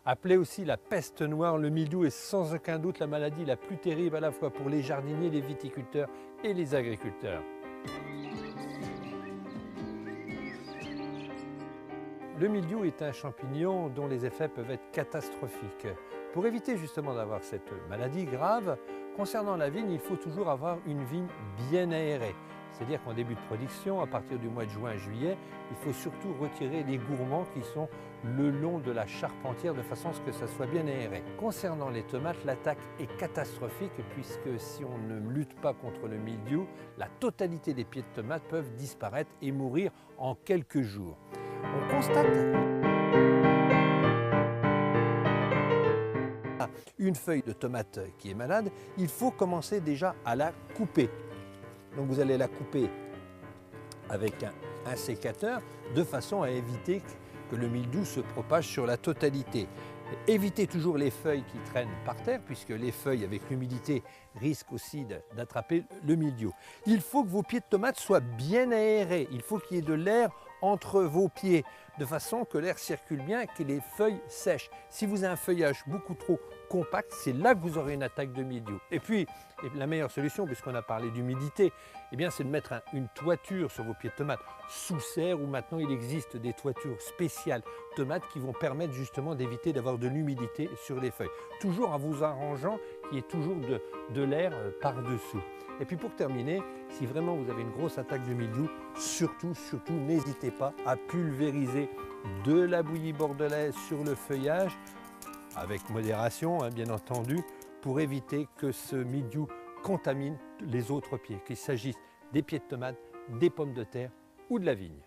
Appelée aussi la peste noire, le mildiou est sans aucun doute la maladie la plus terrible à la fois pour les jardiniers, les viticulteurs et les agriculteurs. Le mildiou est un champignon dont les effets peuvent être catastrophiques. Pour éviter justement d'avoir cette maladie grave, concernant la vigne, il faut toujours avoir une vigne bien aérée. C'est-à-dire qu'en début de production, à partir du mois de juin-juillet, il faut surtout retirer les gourmands qui sont le long de la charpentière de façon à ce que ça soit bien aéré. Concernant les tomates, l'attaque est catastrophique puisque si on ne lutte pas contre le mildiou, la totalité des pieds de tomates peuvent disparaître et mourir en quelques jours. On constate une feuille de tomate qui est malade, il faut commencer déjà à la couper. Donc vous allez la couper avec un sécateur de façon à éviter que le mildiou se propage sur la totalité. Évitez toujours les feuilles qui traînent par terre puisque les feuilles avec l'humidité risquent aussi d'attraper le mildiou. Il faut que vos pieds de tomates soient bien aérés, il faut qu'il y ait de l'air entre vos pieds de façon que l'air circule bien et que les feuilles sèchent. Si vous avez un feuillage beaucoup trop compact, c'est là que vous aurez une attaque de mildiou. Et puis, la meilleure solution, puisqu'on a parlé d'humidité, c'est de mettre une toiture sur vos pieds de tomates sous serre, où maintenant il existe des toitures spéciales tomates qui vont permettre justement d'éviter d'avoir de l'humidité sur les feuilles. Toujours en vous arrangeant qu'il y ait toujours de l'air par-dessous. Et puis pour terminer, si vraiment vous avez une grosse attaque de mildiou, surtout, n'hésitez pas à pulvériser de la bouillie bordelaise sur le feuillage, avec modération bien entendu, pour éviter que ce mildiou contamine les autres pieds, qu'il s'agisse des pieds de tomate, des pommes de terre ou de la vigne.